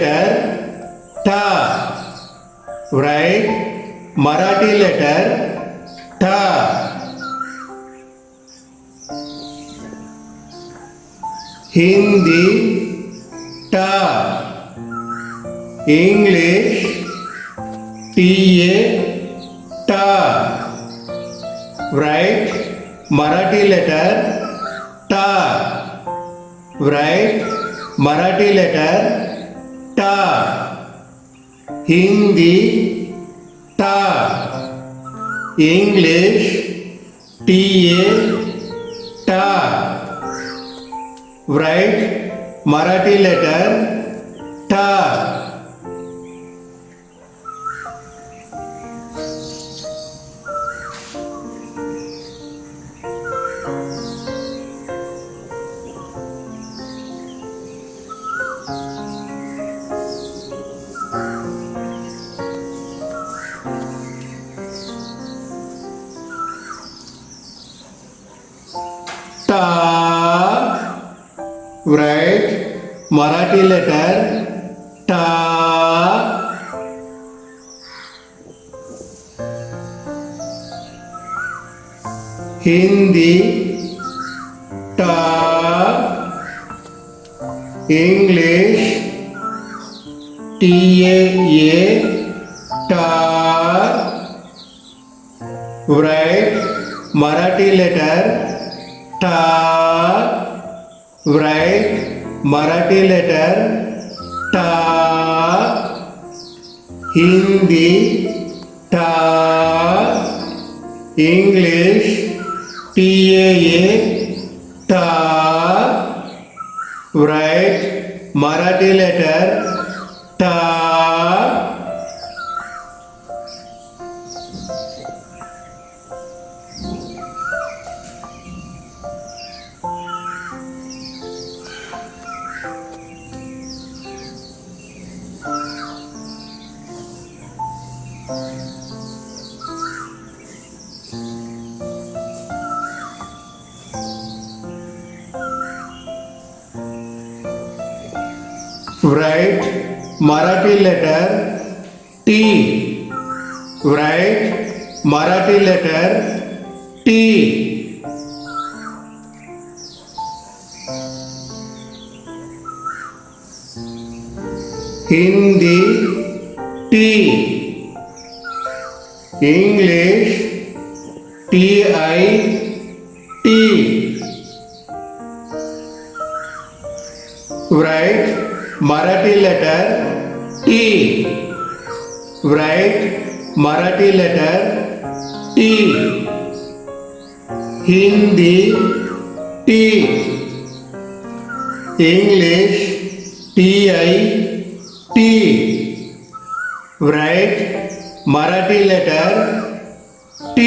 letter ta. Write Marathi letter ta. Hindi ta. English ta ta. Write Marathi letter ta. Write Marathi letter ta. Hindi ta. English ta. Write Marathi letter ta. Ta. Write Marathi letter ta. Hindi ta. English ta. Write Marathi letter ta. Write Marathi letter ta. Hindi ta. English ta. Write Marathi letter ta. Write Marathi letter T. Write Marathi letter T. Hindi T. English TIT. Write Marathi letter T. Write Marathi letter T. Hindi T. English TIT. Write Marathi letter T.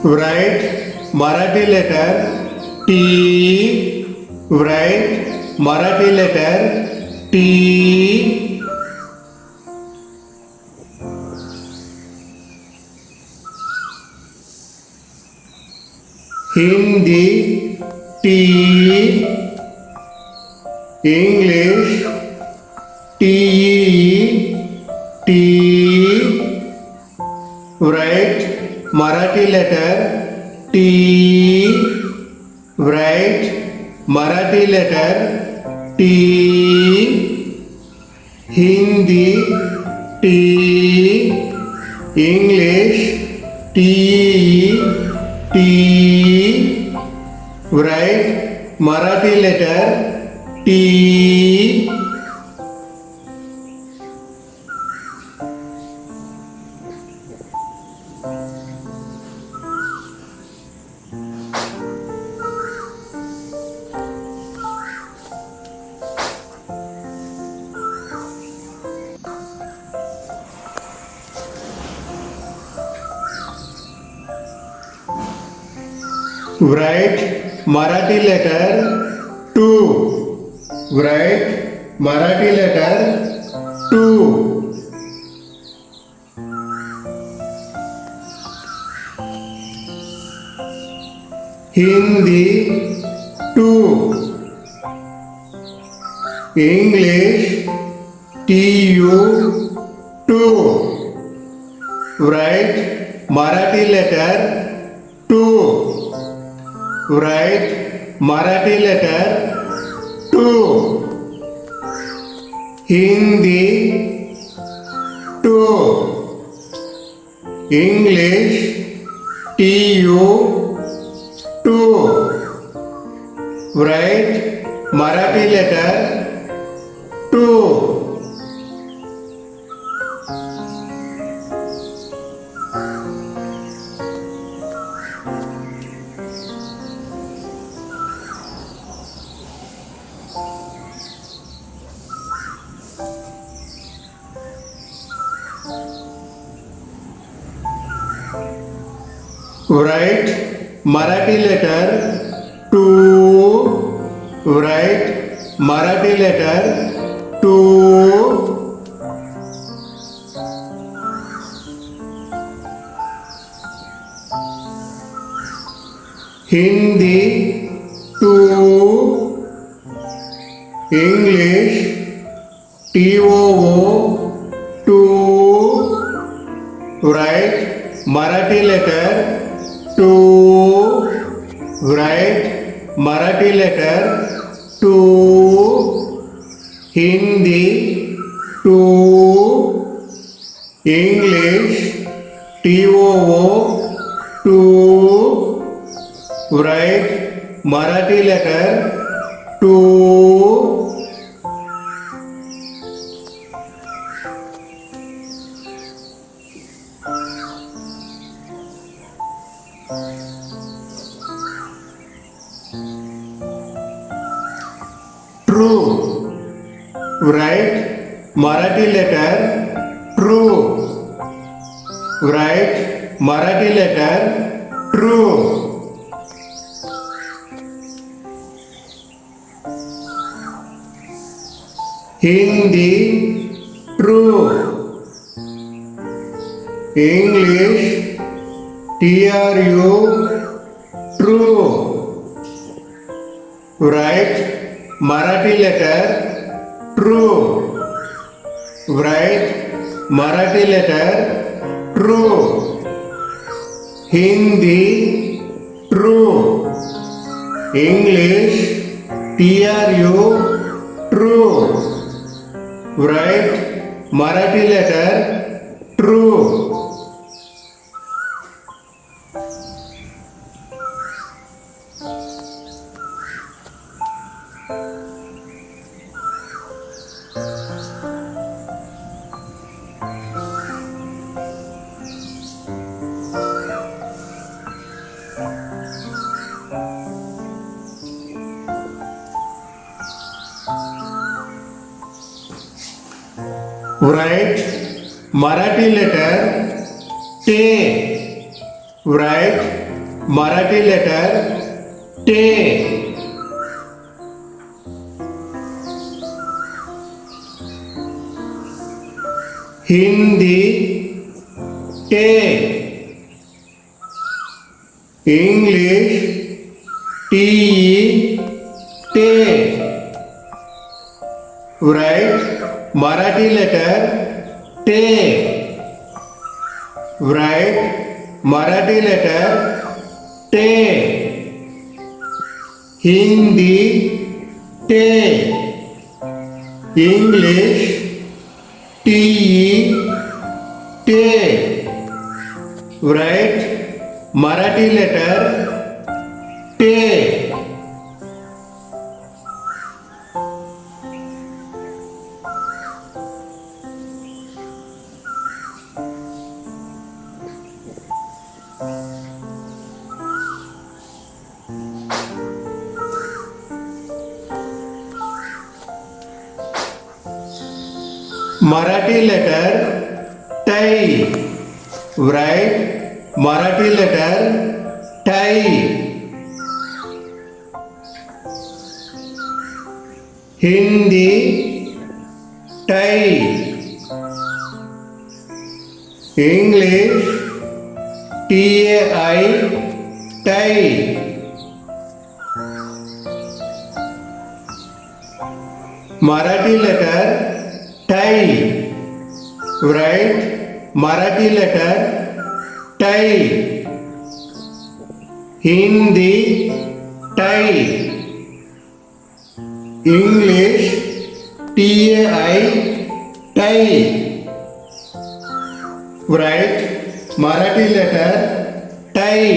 Write Marathi letter T. Write Marathi letter T. Hindi T. English TET. Write Marathi letter T. Write Marathi letter T. Hindi T. English TET. Write Marathi letter T. write Marathi letter 2. Write Marathi letter 2. Hindi 2. English TU 2. Write Marathi letter 2. Write Marathi letter 2. Hindi 2. English TU 2. Write Marathi letter 2. Write Marathi letter 2. Write Marathi letter 2. Hindi 2. English TOO 2. Write Marathi letter 2. Write Marathi letter 2. Hindi 2. English TOO 2. Write Marathi letter 2. True. Write Marathi letter true. Write Marathi letter true. Hindi true. English TRU true. Write Marathi letter true. Write Marathi letter true. Hindi true. English TRU true. Write Marathi letter true. Write Marathi letter T. Write Marathi letter T. Hindi T. English TE T. Write Marathi letter T. Write Marathi letter T. Hindi T. English TE T. Write Marathi letter T. Marathi letter tie. Write Marathi letter tie. Hindi tie, English TAI tie, Marathi letter tie, write Marathi letter tie, Hindi tie, English TAI tie, write Marathi letter tie.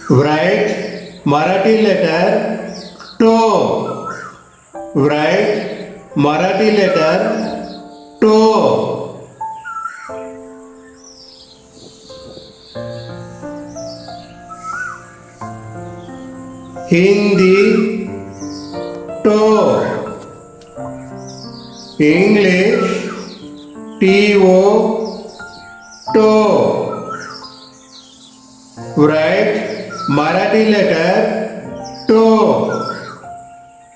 Write Marathi letter to. Write Marathi letter to. Hindi to. English TO to. Write Marathi letter to.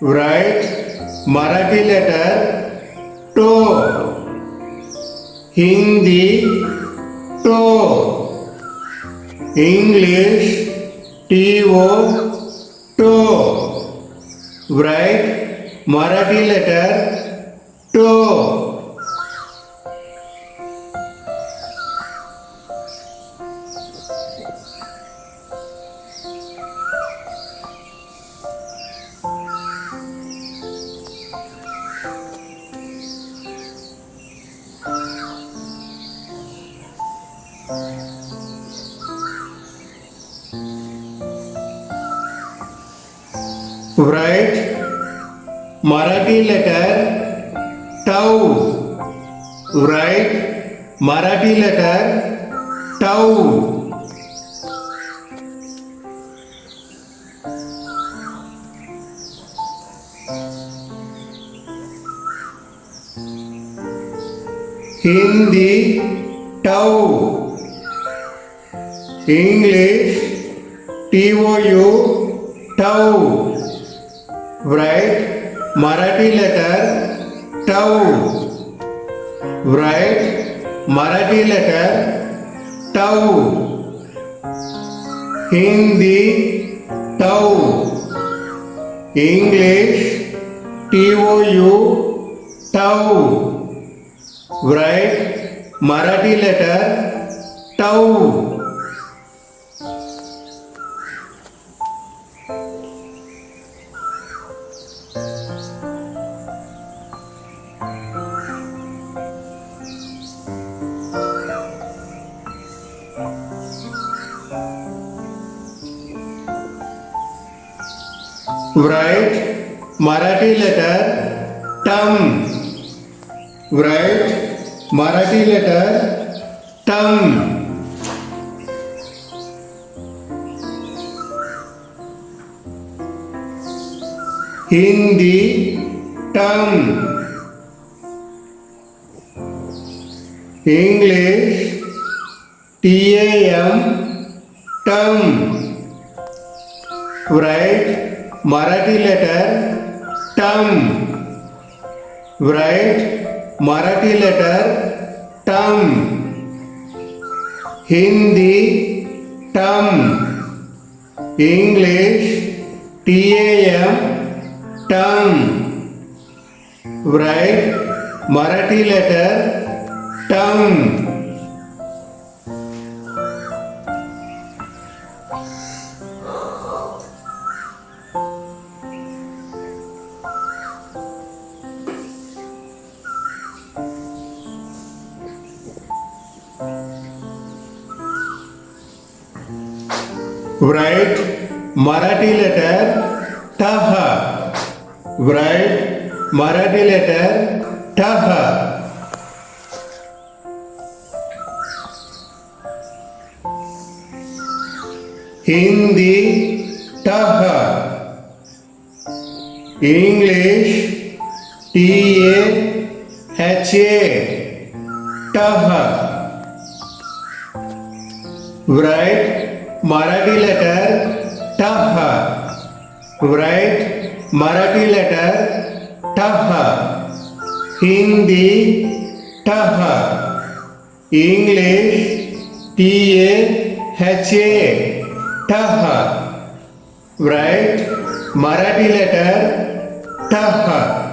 Write Marathi letter to. Hindi to. English TO to. Write Marathi letter to. Write Marathi letter tau. Write Marathi letter tau. Hindi tau. English TOU tau. Write Marathi letter tau. Write Marathi letter tau. Hindi tau. English TOU tau. Write Marathi letter tau. Write Marathi letter tam. Write Marathi letter tam. Hindi tam. English TAM tam. Write Marathi letter tam. Write Marathi letter tam. Hindi tam. English TAM tam. Write Marathi letter tam. Write Marathi letter taha. Write Marathi letter taha. Hindi टह. English TAHA टह. Write Marathi letter टह. Write Marathi letter टह. Hindi टह. English TAHA टह. Write Marathi letter टह.